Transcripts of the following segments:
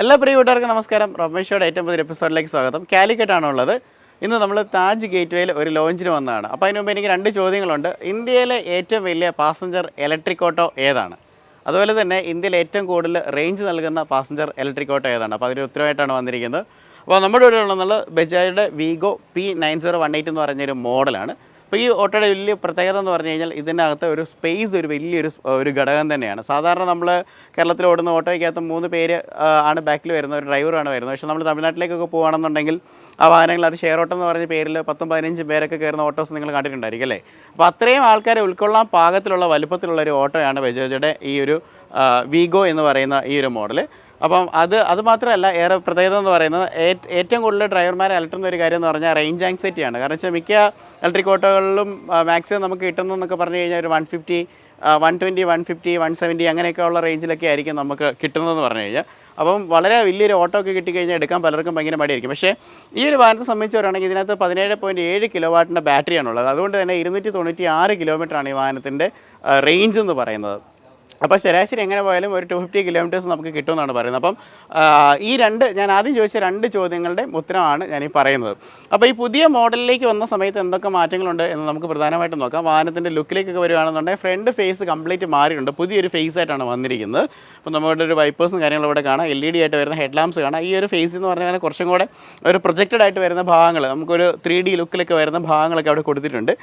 എല്ലാ പ്രിയപ്പെട്ടവർക്കും നമസ്കാരം. റമേഷോയുടെ ഏറ്റവും പുതിയ എപ്പിസോഡിലേക്ക് സ്വാഗതം. കാലിക്കറ്റാണുള്ളത്. ഇന്ന് നമ്മൾ താജ് ഗേറ്റ്വേയിൽ ഒരു ലോഞ്ചിന് വന്നതാണ്. അപ്പോൾ അതിന് മുമ്പ് എനിക്ക് രണ്ട് ചോദ്യങ്ങളുണ്ട്. ഇന്ത്യയിലെ ഏറ്റവും വലിയ പാസഞ്ചർ ഇലക്ട്രിക് ഓട്ടോ ഏതാണ്? അതുപോലെ തന്നെ ഇന്ത്യയിൽ ഏറ്റവും കൂടുതൽ റേഞ്ച് നൽകുന്ന പാസഞ്ചർ ഇലക്ട്രിക് ഓട്ടോ ഏതാണ്? അപ്പോൾ അതിന് ഉത്തരവായിട്ടാണ് വന്നിരിക്കുന്നത്. അപ്പോൾ നമ്മുടെ ഇവിടെ ഉള്ളത് ബജാജിയുടെ വീഗോ P9018 എന്ന് പറഞ്ഞൊരു മോഡലാണ്. അപ്പോൾ ഈ ഓട്ടോയുടെ വലിയ പ്രത്യേകത എന്ന് പറഞ്ഞു കഴിഞ്ഞാൽ ഇതിനകത്ത് ഒരു സ്പേസ് ഒരു വലിയൊരു ഘടകം തന്നെയാണ്. സാധാരണ നമ്മൾ കേരളത്തിൽ ഓടുന്ന ഓട്ടോയ്ക്കകത്ത് 3 പേര് ആണ് ബാക്കിൽ വരുന്നത്, ഒരു ഡ്രൈവറാണ് വരുന്നത്. പക്ഷേ നമ്മൾ തമിഴ്നാട്ടിലേക്കൊക്കെ പോകുകയാണെന്നുണ്ടെങ്കിൽ ആ വാഹനങ്ങൾ അത് ഷെയർ ഓട്ടം എന്ന് പറഞ്ഞ പേരിൽ 10-15 പേരൊക്കെ കയറുന്ന ഓട്ടോസ് നിങ്ങൾ കണ്ടിട്ടുണ്ടായിരിക്കും അല്ലേ? അപ്പോൾ അത്രയും ആൾക്കാരെ ഉൾക്കൊള്ളാൻ പാകത്തിലുള്ള വലുപ്പത്തിലുള്ള ഒരു ഓട്ടോയാണ് ബജാജിയുടെ ഈ ഒരു വീഗോ എന്ന് പറയുന്ന ഈ ഒരു മോഡൽ. അപ്പം അത് മാത്രമല്ല, ഏറെ പ്രത്യേകത എന്ന് പറയുന്നത് ഏറ്റവും കൂടുതൽ ഡ്രൈവർമാരെ അലട്ടുന്ന ഒരു കാര്യം എന്ന് പറഞ്ഞാൽ റേഞ്ച് ആങ്സൈറ്റിയാണ്. കാരണം വെച്ചാൽ മിക്ക ഇലക്ട്രിക് ഓട്ടോകളിലും മാക്സിമം നമുക്ക് കിട്ടുന്നതെന്നൊക്കെ പറഞ്ഞു കഴിഞ്ഞാൽ ഒരു 150, 120, 150, 170 അങ്ങനെയൊക്കെ ഉള്ള റേഞ്ചിലൊക്കെ ആയിരിക്കും നമുക്ക് കിട്ടുന്നതെന്ന് പറഞ്ഞു കഴിഞ്ഞാൽ. അപ്പം വളരെ വലിയൊരു ഓട്ടോ ഒക്കെ കിട്ടിക്കഴിഞ്ഞാൽ എടുക്കാൻ പലർക്കും ഭയങ്കര മടിയായിരിക്കും. പക്ഷേ ഈ ഒരു വാഹനത്തെ സംബന്ധിച്ചവരാണെങ്കിൽ ഇതിനകത്ത് 17.7 കിലോവാട്ടിൻ്റെ ബാറ്ററിയാണുള്ളത്. അതുകൊണ്ട് തന്നെ 296 കിലോമീറ്ററാണ് ഈ വാഹനത്തിൻ്റെ റേഞ്ച് എന്ന് പറയുന്നത്. അപ്പോൾ ശരാശരി എങ്ങനെ പോയാലും ഒരു 250 കിലോമീറ്റേഴ്സ് നമുക്ക് കിട്ടുമെന്നാണ് പറയുന്നത്. അപ്പം ഞാൻ ആദ്യം ചോദിച്ച 2 ചോദ്യങ്ങളുടെ ഉത്തരമാണ് ഞാനീ പറയുന്നത്. അപ്പോൾ ഈ പുതിയ മോഡലിലേക്ക് വന്ന സമയത്ത് എന്തൊക്കെ മാറ്റങ്ങളുണ്ട് എന്ന് നമുക്ക് പ്രധാനമായിട്ടും നോക്കാം. വാഹനത്തിൻ്റെ ലുക്കിലേക്കൊക്കെ വരികയാണെന്നുണ്ടെങ്കിൽ ഫ്രണ്ട് ഫേസ് കംപ്ലീറ്റ് മാറിയിട്ടുണ്ട്, പുതിയൊരു ഫേസ് ആയിട്ടാണ് വന്നിരിക്കുന്നത്. അപ്പോൾ നമ്മുടെ ഒരു വൈപ്പേഴ്സും കാര്യങ്ങളും ഇവിടെ കാണാം, LED ആയിട്ട് വരുന്ന ഹെഡ് ലാംപ്സ് കാണാം. ഈ ഒരു ഫേസ് എന്ന് പറഞ്ഞാൽ കുറച്ചും കൂടെ ഒരു പ്രൊജക്റ്റഡ് ആയിട്ട് വരുന്ന ഭാഗങ്ങൾ, നമുക്കൊരു 3D ലുക്കിലൊക്കെ വരുന്ന ഭാഗങ്ങളൊക്കെ അവിടെ കൊടുത്തിട്ടുണ്ട്.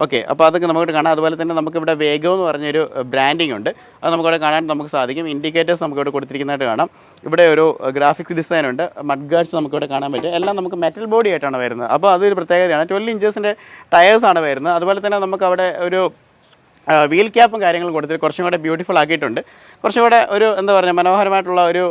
ഓക്കെ, അപ്പോൾ അതൊക്കെ നമുക്ക് കാണാം. അതുപോലെ തന്നെ നമുക്കിവിടെ വേഗം എന്ന് പറഞ്ഞൊരു ബ്രാൻഡിങ് ഉണ്ട്, അത് നമുക്കവിടെ കാണാൻ നമുക്ക് സാധിക്കും. ഇൻഡിക്കേറ്റേഴ്സ് നമുക്കിവിടെ കൊടുത്തിരിക്കുന്നതായിട്ട് കാണാം. ഇവിടെ ഒരു ഗ്രാഫിക്സ് ഡിസൈൻ ഉണ്ട്, മഡ് ഗാർഡ്സ് നമുക്കിവിടെ കാണാൻ പറ്റും. എല്ലാം നമുക്ക് മെറ്റൽ ബോഡി ആയിട്ടാണ് വരുന്നത്. അപ്പോൾ അതൊരു പ്രത്യേകതയാണ്. 12 ഇഞ്ചസിൻ്റെ ടയേഴ്സാണ് വരുന്നത്. അതുപോലെ തന്നെ നമുക്കവിടെ ഒരു വീൽ ക്യാപ്പും കാര്യങ്ങളും കൊടുത്തിട്ട് കുറച്ചും കൂടെ ബ്യൂട്ടിഫുൾ ആക്കിയിട്ടുണ്ട്. കുറച്ചും കൂടെ ഒരു എന്താ പറയുക, മനോഹരമായിട്ടുള്ള ഒരു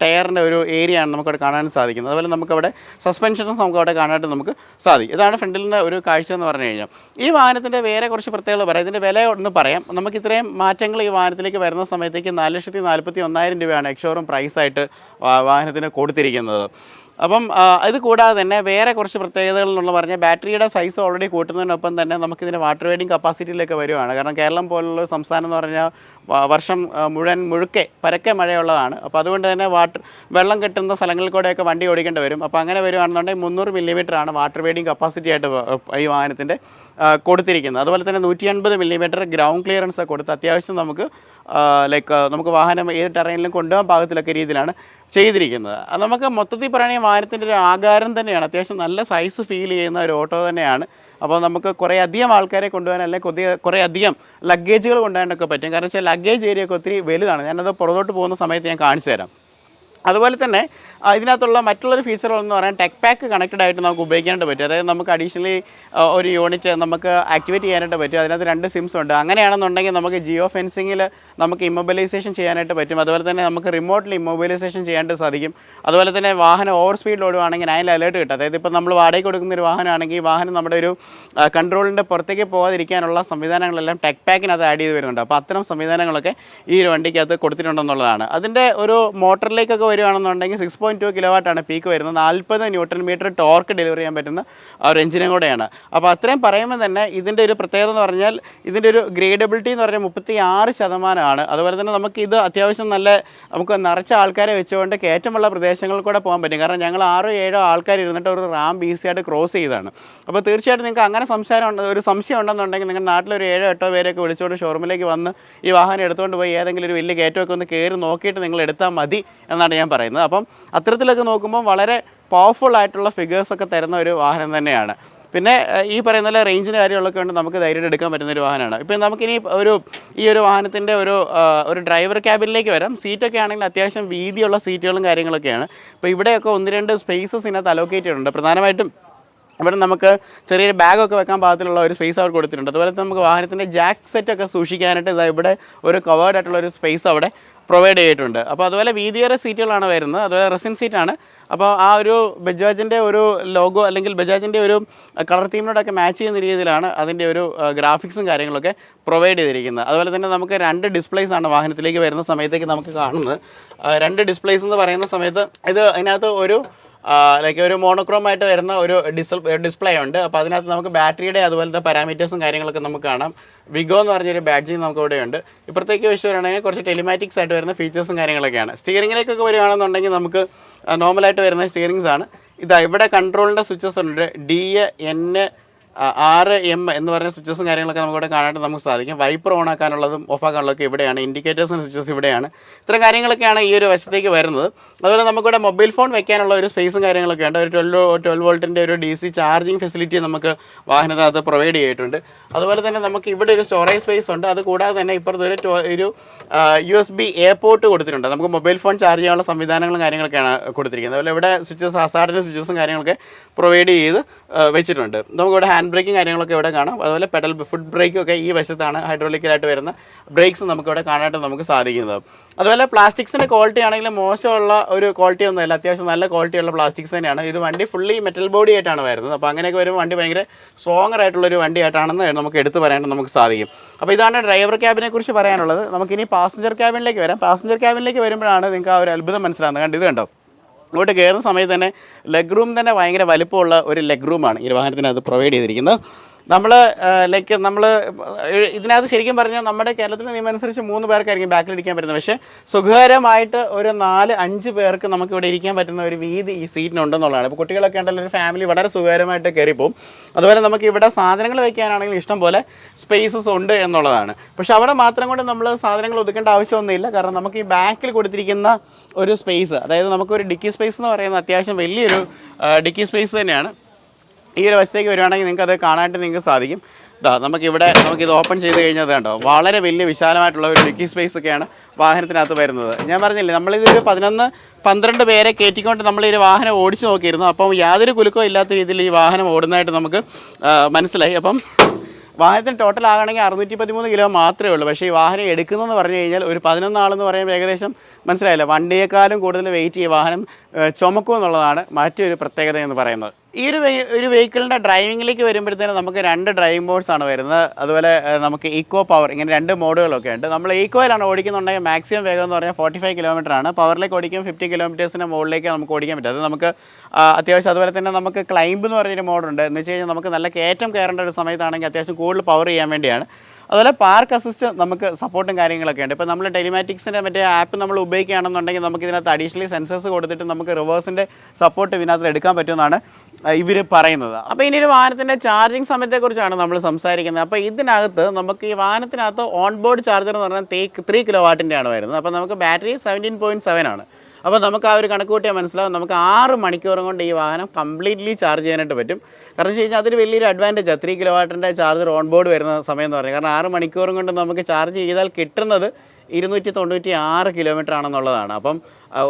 ടയറിൻ്റെ ഒരു ഏരിയയാണ് നമുക്കവിടെ കാണാൻ സാധിക്കുന്നത്. അതുപോലെ നമുക്കവിടെ സസ്പെൻഷനും നമുക്കവിടെ കാണാനായിട്ട് നമുക്ക് സാധിക്കും. ഇതാണ് ഫ്രണ്ടിലിൻ്റെ ഒരു കാഴ്ച എന്ന് പറഞ്ഞു കഴിഞ്ഞാൽ. ഈ വാഹനത്തിൻ്റെ വേറെ കുറച്ച് പ്രത്യേകത പറയാം. ഇതിൻ്റെ വില ഒന്ന് പറയാം. നമുക്ക് ഇത്രയും മാറ്റങ്ങൾ ഈ വാഹനത്തിലേക്ക് വരുന്ന സമയത്തേക്ക് 4,41,000 രൂപയാണ് എക്സ്ഷോറൂം പ്രൈസായിട്ട് വാഹനത്തിന് കൊടുത്തിരിക്കുന്നത്. അപ്പം ഇത് കൂടാതെ തന്നെ വേറെ കുറച്ച് പ്രത്യേകതകൾ എന്ന് പറഞ്ഞാൽ ബാറ്ററിയുടെ സൈസ് ഓൾറെഡി കൂട്ടുന്നതിനൊപ്പം തന്നെ നമുക്കിതിൻ്റെ വാട്ടർ വെയ്റ്റിംഗ് കപ്പാസിറ്റിയിലേക്ക് വരുവാണ്. കാരണം കേരളം പോലുള്ള സംസ്ഥാനം എന്ന് പറഞ്ഞാൽ വർഷം മുഴുക്കെ പരക്കെ മഴയുള്ളതാണ്. അപ്പോൾ അതുകൊണ്ട് തന്നെ വെള്ളം കെട്ടുന്ന സ്ഥലങ്ങളിൽ കൂടെയൊക്കെ വണ്ടി ഓടിക്കേണ്ടി വരും. അപ്പോൾ അങ്ങനെ വരുവാണെന്നുണ്ടെങ്കിൽ 300 മില്ലിമീറ്ററാണ് വാട്ടർ വെയ്റ്റിംഗ് കപ്പാസിറ്റി ആയിട്ട് ഈ വാഹനത്തിൻ്റെ കൊടുത്തിരിക്കുന്നത്. അതുപോലെ തന്നെ 150 മില്ലിമീറ്റർ ഗ്രൗണ്ട് ക്ലിയറൻസ് കൊടുത്ത് അത്യാവശ്യം നമുക്ക് വാഹനം ഏത് ടെറൈനിലും കൊണ്ടുപോകാൻ പാകത്തിലൊക്കെ രീതിയിലാണ് ചെയ്തിരിക്കുന്നത്. അത് നമുക്ക് മൊത്തത്തിൽ പറയുകയാണെങ്കിൽ വാഹനത്തിൻ്റെ ഒരു ആകാരം തന്നെയാണ്, അത്യാവശ്യം നല്ല സൈസ് ഫീൽ ചെയ്യുന്ന ഒരു ഓട്ടോ തന്നെയാണ്. അപ്പോൾ നമുക്ക് കുറേ അധികം ആൾക്കാരെ കൊണ്ടുപോകാൻ അല്ലെങ്കിൽ കുറേ അധികം ലഗേജുകൾ കൊണ്ടുപോകാനൊക്കെ പറ്റും. കാരണം വെച്ചാൽ ലഗേജ് ഏരിയ ഒക്കെ ഒത്തിരി വലുതാണ്. ഞാനത് പുറത്തോട്ട് പോകുന്ന സമയത്ത് ഞാൻ കാണിച്ചു തരാം. അതുപോലെ തന്നെ ഇതിനകത്തുള്ള മറ്റുള്ളൊരു ഫീച്ചറുകളെന്ന് പറയാൻ ടെക് പാക്ക് കണക്റ്റഡ് ആയിട്ട് നമുക്ക് ഉപയോഗിക്കാനായിട്ട് പറ്റും. അതായത് നമുക്ക് അഡീഷണലി ഒരു യൂണിറ്റ് നമുക്ക് ആക്ടിവേറ്റ് ചെയ്യാനായിട്ട് പറ്റും. അതിനകത്ത് 2 സിംസ് ഉണ്ട്. അങ്ങനെയാണെന്നുണ്ടെങ്കിൽ നമുക്ക് ജിയോ ഫെൻസിങ്ങിൽ നമുക്ക് ഇമ്മൊബിലൈസേഷൻ ചെയ്യാനായിട്ട് പറ്റും. അതുപോലെ തന്നെ നമുക്ക് റിമോട്ടിൽ ഇമ്മൊബിലൈസേഷൻ ചെയ്യാനായിട്ട് സാധിക്കും. അതുപോലെ തന്നെ വാഹനം ഓവർ സ്പീഡിൽ ഓടുകയാണെങ്കിൽ അതിൽ അലേർട്ട് കിട്ടും. അതായത് ഇപ്പോൾ നമ്മൾ വാടകയ്ക്ക് കൊടുക്കുന്ന ഒരു വാഹനമാണെങ്കിൽ ഈ വാഹനം നമ്മുടെ ഒരു കൺട്രോളിൻ്റെ പുറത്തേക്ക് പോകാതിരിക്കാനുള്ള സംവിധാനങ്ങളെല്ലാം ടെക് പാക്കിനകത്ത് ആഡ് ചെയ്ത് വരുന്നുണ്ട്. അപ്പോൾ അത്തരം സംവിധാനങ്ങളൊക്കെ ഈ ഒരു വണ്ടിക്കകത്ത് കൊടുത്തിട്ടുണ്ടെന്നുള്ളതാണ്. അതിൻ്റെ ഒരു മോട്ടറിലേക്കൊക്കെ വരുവാണെന്നുണ്ടെങ്കിൽ 6.2 കിലോവാട്ടാണ് പീക്ക് വരുന്നത്. 40 ന്യൂട്ടൺ മീറ്റർ ടോർക്ക് ഡെലിവറി ചെയ്യാൻ പറ്റുന്ന ഒരു എഞ്ചിനും കൂടെയാണ്. അപ്പോൾ അത്രയും പറയുമ്പോൾ തന്നെ ഇതിൻ്റെ ഒരു പ്രത്യേകത എന്ന് പറഞ്ഞാൽ ഇതിൻ്റെ ഒരു ഗ്രേഡബിലിറ്റി എന്ന് പറഞ്ഞാൽ 36%. അതുപോലെ തന്നെ നമുക്കിത് അത്യാവശ്യം നമുക്ക് നിറച്ച ആൾക്കാരെ വെച്ചുകൊണ്ട് കയറ്റമുള്ള പ്രദേശങ്ങളിൽ കൂടെ പോകാൻ പറ്റും. കാരണം ഞങ്ങൾ 6-7 ആൾക്കാർ ഇരുന്നിട്ട് ഒരു റാമ്പ് ഈസിയായിട്ട് ക്രോസ് ചെയ്തതാണ്. അപ്പോൾ തീർച്ചയായിട്ടും നിങ്ങൾക്ക് അങ്ങനെ ഒരു സംശയം ഉണ്ടെന്നുണ്ടെങ്കിൽ നിങ്ങളുടെ നാട്ടിലൊരു 7-8 പേരെയൊക്കെ വിളിച്ചുകൊണ്ട് ഷോറൂമിലേക്ക് വന്ന് ഈ വാഹനം എടുത്തുകൊണ്ട് പോയി ഏതെങ്കിലും ഒരു വലിയ കയറ്റമൊക്കെ ഒന്ന് കയറി നോക്കിയിട്ട് നിങ്ങൾ എടുത്താൽ മതി എന്നാണ് ഞാൻ പറയുന്നത്. അപ്പം അത്തരത്തിലൊക്കെ നോക്കുമ്പോൾ വളരെ പവർഫുൾ ആയിട്ടുള്ള ഫിഗേഴ്സൊക്കെ തരുന്ന ഒരു വാഹനം തന്നെയാണ്. പിന്നെ ഈ പറയുന്ന പോലെ റേഞ്ചിൻ്റെ കാര്യങ്ങളൊക്കെ ഉണ്ട്, നമുക്ക് ധൈര്യമായിട്ട് എടുക്കാൻ പറ്റുന്നൊരു വാഹനമാണ്. ഇപ്പം നമുക്കിനി ഈ ഒരു വാഹനത്തിൻ്റെ ഒരു ഡ്രൈവർ ക്യാബിനിലേക്ക് വരാം. സീറ്റൊക്കെ ആണെങ്കിൽ അത്യാവശ്യം വീതിയുള്ള സീറ്റുകളും കാര്യങ്ങളൊക്കെയാണ്. ഇപ്പോൾ ഇവിടെയൊക്കെ 1-2 സ്പേസസ് ഇതിനകത്ത് അലോക്കേറ്റ് ചെയ്തിട്ടുണ്ട്. പ്രധാനമായിട്ടും ഇവിടെ നമുക്ക് ചെറിയൊരു ബാഗൊക്കെ വെക്കാൻ പാകത്തിലുള്ള ഒരു സ്പേസ് അവിടെ കൊടുത്തിട്ടുണ്ട്. അതുപോലെ തന്നെ നമുക്ക് വാഹനത്തിൻ്റെ ജാക്ക് സെറ്റൊക്കെ സൂക്ഷിക്കാനായിട്ട് ഇവിടെ ഒരു കവേർഡ് ആയിട്ടുള്ള ഒരു സ്പേസ് അവിടെ പ്രൊവൈഡ് ചെയ്തിട്ടുണ്ട്. അപ്പോൾ അതുപോലെ വീതിയേറെ സീറ്റുകളാണ് വരുന്നത്. അതുപോലെ റെസിൻ സീറ്റാണ്. അപ്പോൾ ആ ഒരു ബജാജിൻ്റെ ഒരു ലോഗോ അല്ലെങ്കിൽ ബജാജിൻ്റെ ഒരു കളർ തീമിനോടൊക്കെ മാച്ച് ചെയ്യുന്ന രീതിയിലാണ് അതിൻ്റെ ഒരു ഗ്രാഫിക്സും കാര്യങ്ങളൊക്കെ പ്രൊവൈഡ് ചെയ്തിരിക്കുന്നത്. അതുപോലെ തന്നെ നമുക്ക് 2 ഡിസ്പ്ലേസ് ആണ് വാഹനത്തിലേക്ക് വരുന്ന സമയത്തേക്ക് നമുക്ക് കാണുന്നത്. 2 ഡിസ്പ്ലേസ് എന്ന് പറയുന്ന സമയത്ത് അതിനകത്ത് ഒരു ലൈക്ക് ഒരു മോണോക്രോമായിട്ട് വരുന്ന ഒരു ഡിസ്പ്ലേ ഉണ്ട്. അപ്പോൾ അതിനകത്ത് നമുക്ക് ബാറ്ററിയുടെ അതുപോലത്തെ പാരാമീറ്റേഴ്സും കാര്യങ്ങളൊക്കെ നമുക്ക് കാണാം. വിഗോ എന്ന് പറഞ്ഞൊരു ബാഡ്ജിങ് നമുക്ക് ഇവിടെ ഉണ്ട്. ഇപ്പുറത്തേക്ക് വെച്ച് വരികയാണെങ്കിൽ കുറച്ച് ടെലിമാറ്റിക്സ് ആയിട്ട് വരുന്ന ഫീച്ചേഴ്സും കാര്യങ്ങളൊക്കെയാണ്. സ്റ്റിയറിങ്ങിലേക്കൊക്കെ വരികയാണെന്നുണ്ടെങ്കിൽ നമുക്ക് നോർമലായിട്ട് വരുന്ന സ്റ്റിയറിങ്സ് ആണ്. ഇതാ ഇവിടെ കൺട്രോളിൻ്റെ സ്വിച്ചസ് ഉണ്ട്. DN6M എന്ന് പറയുന്ന സ്വിച്ചസും കാര്യങ്ങളൊക്കെ നമുക്കിവിടെ കാണാനായിട്ട് നമുക്ക് സാധിക്കും. വൈപ്പർ ഓൺ ആക്കാനുള്ളതും ഓഫ് ആക്കാനുള്ളതൊക്കെ ഇവിടെയാണ്. ഇൻഡിക്കേറ്റേഴ്സിൻ്റെ സ്വിച്ചസ് ഇവിടെയാണ്. ഇത്തരം കാര്യങ്ങളൊക്കെയാണ് ഈ ഒരു വശത്തേക്ക് വരുന്നത്. അതുപോലെ നമുക്കിവിടെ മൊബൈൽ ഫോൺ വെക്കാനുള്ള ഒരു സ്പേസും കാര്യങ്ങളൊക്കെ ഉണ്ട്. ഒരു 12 വോൾട്ടിൻ്റെ ഒരു DC ചാർജിങ് ഫെസിലിറ്റി നമുക്ക് വാഹനത്തിനകത്ത് പ്രൊവൈഡ് ചെയ്തിട്ടുണ്ട്. അതുപോലെ തന്നെ നമുക്ക് ഇവിടെ ഒരു സ്റ്റോറേജ് സ്പേസ് ഉണ്ട്. അത് കൂടാതെ തന്നെ ഇപ്പുറത്ത് ഒരു USB A പോർട്ട് കൊടുത്തിട്ടുണ്ട്. നമുക്ക് മൊബൈൽ ഫോൺ ചാർജ് ചെയ്യാനുള്ള സംവിധാനങ്ങളും കാര്യങ്ങളൊക്കെയാണ് കൊടുത്തിരിക്കുന്നത്. അതുപോലെ ഇവിടെ സ്വിച്ചസ് ഹസാർഡിൻ്റെ സ്വിച്ചസും കാര്യങ്ങളൊക്കെ പ്രൊവൈഡ് ചെയ്ത് വെച്ചിട്ടുണ്ട്. നമുക്കിവിടെ ഹാൻഡ് ബ്രേക്കും കാര്യങ്ങളൊക്കെ ഇവിടെ കാണാം. അതുപോലെ ഫുഡ് ബ്രേക്കും ഒക്കെ ഈ വശത്താണ് ഹൈഡ്രോളിക്കലായിട്ട് വരുന്ന ബ്രേക്സ് നമുക്കിവിടെ കാണാനായിട്ട് നമുക്ക് സാധിക്കുന്നത്. അതുപോലെ പ്ലാസ്റ്റിക്സിൻ്റെ ക്വാളിറ്റി ആണെങ്കിലും മോശമുള്ള ഒരു ക്വാളിറ്റി ഒന്നുമല്ല, അത്യാവശ്യം നല്ല ക്വാളിറ്റിയുള്ള പ്ലാസ്റ്റിക്സ് തന്നെയാണ്. ഇത് വണ്ടി ഫുള്ളി മെറ്റൽ ബോഡി ആയിട്ടാണ് വരുന്നത്. അപ്പോൾ അങ്ങനെയൊക്കെ വരുമ്പോൾ വണ്ടി ഭയങ്കര സ്ട്രോങ്ങർ ആയിട്ടുള്ളൊരു വണ്ടിയായിട്ടാണെന്ന് നമുക്ക് എടുത്ത് പറയാനായിട്ട് നമുക്ക് സാധിക്കും. അപ്പോൾ ഇതാണ് ഡ്രൈവർ ക്യാബിനെ കുറിച്ച് പറയാനുള്ളത്. നമുക്കിനി പാസഞ്ചർ ക്യാബിനിലേക്ക് വരാം. പാസഞ്ചർ ക്യാബിനിലേക്ക് വരുമ്പോഴാണ് നിങ്ങൾക്ക് ആ ഒരു അത്ഭുതം മനസ്സിലാകുന്നത്. ഇത് കണ്ടോ, ഇങ്ങോട്ട് കയറുന്ന സമയത്ത് തന്നെ ലെഗ് റൂം തന്നെ ഭയങ്കര വലുപ്പമുള്ള ഒരു ലെഗ് റൂമാണ് ഈ വാഹനത്തിനകത്ത് പ്രൊവൈഡ് ചെയ്തിരിക്കുന്നത്. നമ്മൾ ഇതിനകത്ത് ശരിക്കും പറഞ്ഞാൽ നമ്മുടെ കേരളത്തിലെ നിയമം അനുസരിച്ച് 3 പേർക്കായിരിക്കും ബാക്കിലിരിക്കാൻ പറ്റുന്നത്. പക്ഷേ സുഖകരമായിട്ട് ഒരു 4-5 പേർക്ക് നമുക്കിവിടെ ഇരിക്കാൻ പറ്റുന്ന ഒരു വീതി ഈ സീറ്റിനുണ്ടെന്നുള്ളതാണ്. ഇപ്പോൾ കുട്ടികളൊക്കെ ഉണ്ടല്ലോ, ഒരു ഫാമിലി വളരെ സുഖകരമായിട്ട് കയറിപ്പോവും. അതുപോലെ നമുക്ക് ഇവിടെ സാധനങ്ങൾ വയ്ക്കാനാണെങ്കിൽ ഇഷ്ടം പോലെ സ്പേസസ് ഉണ്ട് എന്നുള്ളതാണ്. പക്ഷെ അവിടെ മാത്രം കൊണ്ട് നമ്മൾ സാധനങ്ങൾ ഒതുക്കേണ്ട ആവശ്യമൊന്നുമില്ല. കാരണം നമുക്ക് ഈ ബാക്കിൽ കൊടുത്തിരിക്കുന്ന ഒരു സ്പേസ്, അതായത് നമുക്കൊരു ഡിക്കി സ്പേസ് എന്ന് പറയുന്നത് അത്യാവശ്യം വലിയൊരു ഡിക്കി സ്പേസ് തന്നെയാണ്. ഈ ഒരു വശത്തേക്ക് വരുവാണെങ്കിൽ നിങ്ങൾക്ക് അത് കാണാനായിട്ട് നിങ്ങൾക്ക് സാധിക്കും. നമുക്കിത് ഓപ്പൺ ചെയ്ത് കഴിഞ്ഞാൽ കണ്ടോ, വളരെ വലിയ വിശാലമായിട്ടുള്ള ഒരു ഡിക്കി സ്പേസ് ഒക്കെയാണ് വാഹനത്തിനകത്ത് വരുന്നത്. ഞാൻ പറഞ്ഞില്ലേ, നമ്മളിതൊരു 11-12 പേരെ കയറ്റിക്കൊണ്ട് നമ്മൾ ഈ വാഹനം ഓടിച്ചു നോക്കിയിരുന്നു. അപ്പം യാതൊരു കുലുക്കവും ഇല്ലാത്ത രീതിയിൽ ഈ വാഹനം ഓടുന്നതായിട്ട് നമുക്ക് മനസ്സിലായി. അപ്പം വാഹനത്തിന് ടോട്ടൽ ആകണമെങ്കിൽ 613 കിലോ മാത്രമേ ഉള്ളൂ. പക്ഷേ ഈ വാഹനം എടുക്കുന്നതെന്ന് പറഞ്ഞു കഴിഞ്ഞാൽ ഒരു 11 ആളെന്ന് പറയുമ്പോൾ ഏകദേശം മനസ്സിലായില്ല, വണ്ടിയേക്കാളും കൂടുതൽ വെയിറ്റ് ഈ വാഹനം ചുമക്കുമെന്നുള്ളതാണ് മറ്റൊരു പ്രത്യേകത എന്ന് പറയുന്നത്. ഈ ഒരു വെഹിക്കിളിൻ്റെ ഡ്രൈവിങ്ങിലേക്ക് വരുമ്പോഴത്തേനും നമുക്ക് 2 ഡ്രൈവിംഗ് മോഡ്സ് ആണ് വരുന്നത്. അതുപോലെ നമുക്ക് ഈക്കോ പവർ, ഇങ്ങനെ 2 മോഡുകളൊക്കെ ഉണ്ട്. നമ്മൾ ഈക്കോയിലാണ് ഓടിക്കുന്നുണ്ടെങ്കിൽ മാക്സിമം വേഗം എന്ന് പറഞ്ഞാൽ 45 കിലോമീറ്ററാണ്. പവറിലേക്ക് ഓടിക്കുമ്പോൾ 50 കിലോമീറ്റേഴ്സിൻ്റെ മുകളിലേക്ക് നമുക്ക് ഓടിക്കാൻ പറ്റും. അത് നമുക്ക് അത്യാവശ്യം. അതുപോലെ തന്നെ നമുക്ക് ക്ലൈംബ് എന്ന് പറഞ്ഞൊരു മോഡുണ്ട്. എന്ന് വെച്ച് കഴിഞ്ഞാൽ നമുക്ക് നല്ല കയറ്റം കയറേണ്ട ഒരു സമയത്താണെങ്കിൽ അത്യാവശ്യം കൂടുതൽ പവർ ചെയ്യാൻ വേണ്ടിയാണ്. അതുപോലെ പാർക്ക് അസിസ്റ്റ് നമുക്ക് സപ്പോർട്ടും കാര്യങ്ങളൊക്കെ ഉണ്ട്. ഇപ്പോൾ നമ്മൾ ടെലിമാറ്റിക്സിൻ്റെ മറ്റേ ആപ്പ് നമ്മൾ ഉപയോഗിക്കുകയാണെന്നുണ്ടെങ്കിൽ നമുക്ക് ഇതിനകത്ത് അഡീഷണലി സെൻസേഴ്സ് കൊടുത്തിട്ട് നമുക്ക് റിവേഴ്സിൻ്റെ സപ്പോർട്ട് ഇതിനകത്ത് എടുക്കാൻ പറ്റുമെന്നാണ് ഇവർ പറയുന്നത്. അപ്പോൾ ഇനി ഒരു വാഹനത്തിൻ്റെ ചാർജിങ് സമയത്തെക്കുറിച്ചാണ് നമ്മൾ സംസാരിക്കുന്നത്. അപ്പോൾ ഇതിനകത്ത് നമുക്ക് ഈ വാഹനത്തിനകത്ത് ഓൺ ബോർഡ് ചാർജർ എന്ന് പറഞ്ഞാൽ 3 കിലോ വാട്ടിൻ്റെ ആണ് വരുന്നത്. അപ്പോൾ നമുക്ക് ബാറ്ററി 17.7 ആണ്. അപ്പോൾ നമുക്ക് ആ ഒരു കണക്ക് കൂട്ടിയാൽ മനസ്സിലാവും, നമുക്ക് 6 മണിക്കൂറും കൊണ്ട് ഈ വാഹനം കംപ്ലീറ്റ്ലി ചാർജ് ചെയ്യാനായിട്ട് പറ്റും. കാരണം വെച്ച് കഴിഞ്ഞാൽ അതൊരു വലിയൊരു അഡ്വാൻറ്റേജാണ് 3 കിലോ വാട്ടിൻ്റെ ചാർജർ ഓൺ ബോർഡ് വരുന്ന സമയം എന്ന് പറയുന്നത്. കാരണം 6 മണിക്കൂറും കൊണ്ട് നമുക്ക് ചാർജ് ചെയ്താൽ കിട്ടുന്നത് 296 കിലോമീറ്റർ ആണെന്നുള്ളതാണ്. അപ്പം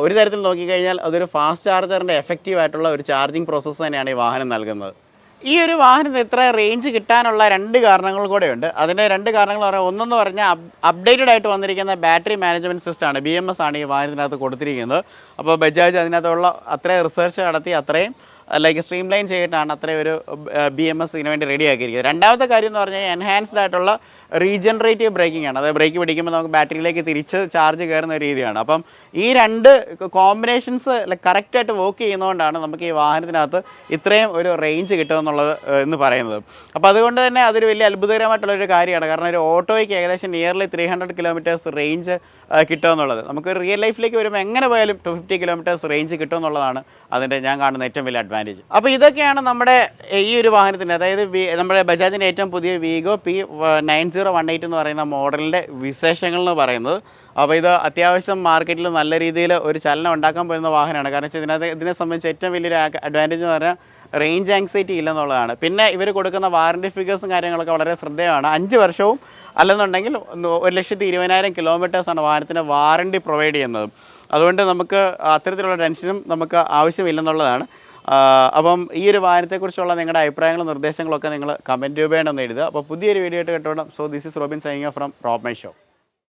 ഒരു തരത്തിൽ നോക്കിക്കഴിഞ്ഞാൽ അതൊരു ഫാസ്റ്റ് ചാർജറിൻ്റെ എഫക്റ്റീവ് ആയിട്ടുള്ള ഒരു ചാർജിങ് പ്രോസസ്സ് തന്നെയാണ് ഈ വാഹനം നൽകുന്നത്. ഈ ഒരു വാഹനത്തിന് ഇത്ര റേഞ്ച് കിട്ടാനുള്ള 2 കാരണങ്ങൾ കൂടെയുണ്ട്. അതിൻ്റെ 2 കാരണങ്ങൾ പറയാം. ഒന്നെന്ന് പറഞ്ഞാൽ അപ്ഡേറ്റഡ് ആയിട്ട് വന്നിരിക്കുന്ന ബാറ്ററി മാനേജ്മെൻറ്റ് സിസ്റ്റമാണ്, BMS ആണ് ഈ വാഹനത്തിനകത്ത് കൊടുത്തിരിക്കുന്നത്. അപ്പോൾ ബജാജ് അതിനകത്തുള്ള അത്രയും റിസർച്ച് നടത്തി അത്രയും ലൈക്ക് സ്ട്രീം ലൈൻ ചെയ്തിട്ടാണ് അത്രയും ഒരു BMS ഇതിന് വേണ്ടി റെഡി ആക്കിയിരിക്കുന്നത്. രണ്ടാമത്തെ കാര്യം എന്ന് പറഞ്ഞാൽ എൻഹാൻസ്ഡ് ആയിട്ടുള്ള റീജനറേറ്റീവ് ബ്രേക്കിംഗ് ആണ്. അതായത് ബ്രേക്ക് പിടിക്കുമ്പോൾ നമുക്ക് ബാറ്ററിയിലേക്ക് തിരിച്ച് ചാർജ് കയറുന്ന ഒരു രീതിയാണ്. അപ്പം ഈ 2 കോമ്പിനേഷൻസ് കറക്റ്റായിട്ട് വർക്ക് ചെയ്യുന്നതുകൊണ്ടാണ് നമുക്ക് ഈ വാഹനത്തിനകത്ത് ഇത്രയും ഒരു റേഞ്ച് കിട്ടുമെന്നുള്ളത് എന്ന് പറയുന്നത്. അപ്പോൾ അതുകൊണ്ട് തന്നെ അതൊരു വലിയ അത്ഭുതകരമായിട്ടുള്ളൊരു കാര്യമാണ്. കാരണം ഒരു ഓട്ടോയ്ക്ക് ഏകദേശം നിയർലി 300 കിലോമീറ്റേഴ്സ് റേഞ്ച് കിട്ടുമെന്നുള്ളത്. നമുക്ക് റിയൽ ലൈഫിലേക്ക് വരുമ്പോൾ എങ്ങനെ പോയാലും 250 കിലോമീറ്റേഴ്സ് റേഞ്ച് കിട്ടുമെന്നുള്ളതാണ് അതിൻ്റെ ഞാൻ കാണുന്ന ഏറ്റവും വലിയ അഡ്വാൻറ്റേജ്. അപ്പോൾ ഇതൊക്കെയാണ് നമ്മുടെ ഈ ഒരു വാഹനത്തിൻ്റെ, അതായത് നമ്മുടെ ബജാജിൻ്റെ ഏറ്റവും പുതിയ വീഗോ P9018 എന്ന് പറയുന്ന മോഡലിൻ്റെ വിശേഷങ്ങൾ എന്ന് പറയുന്നത്. അപ്പോൾ ഇത് അത്യാവശ്യം മാർക്കറ്റിൽ നല്ല രീതിയിൽ ഒരു ചലനം ഉണ്ടാക്കാൻ പറ്റുന്ന വാഹനമാണ്. കാരണം വെച്ചാൽ ഇതിനെ സംബന്ധിച്ച് ഏറ്റവും വലിയൊരു അഡ്വാൻറ്റേജ് എന്ന് പറഞ്ഞാൽ റേഞ്ച് ആങ്സൈറ്റി ഇല്ലെന്നുള്ളതാണ്. പിന്നെ ഇവർ കൊടുക്കുന്ന വാറൻറ്റി ഫിഗേഴ്സും കാര്യങ്ങളൊക്കെ വളരെ ശ്രദ്ധേയമാണ്. 5 വർഷവും അല്ലെന്നുണ്ടെങ്കിൽ 1,20,000 കിലോമീറ്റേഴ്സാണ് വാഹനത്തിന് വാറൻറ്റി പ്രൊവൈഡ് ചെയ്യുന്നത്. അതുകൊണ്ട് നമുക്ക് അത്തരത്തിലുള്ള ടെൻഷനും നമുക്ക് ആവശ്യമില്ലെന്നുള്ളതാണ്. അപ്പം ഈ ഒരു വാഹനത്തെക്കുറിച്ചുള്ള നിങ്ങളുടെ അഭിപ്രായങ്ങളും നിർദ്ദേശങ്ങളൊക്കെ നിങ്ങൾ കമൻറ്റ് രൂപേണ ഒന്ന് എഴുതുക. അപ്പോൾ പുതിയൊരു വീഡിയോ ആയിട്ട് കേട്ടോണം. So this is Robin signing from Rob my show.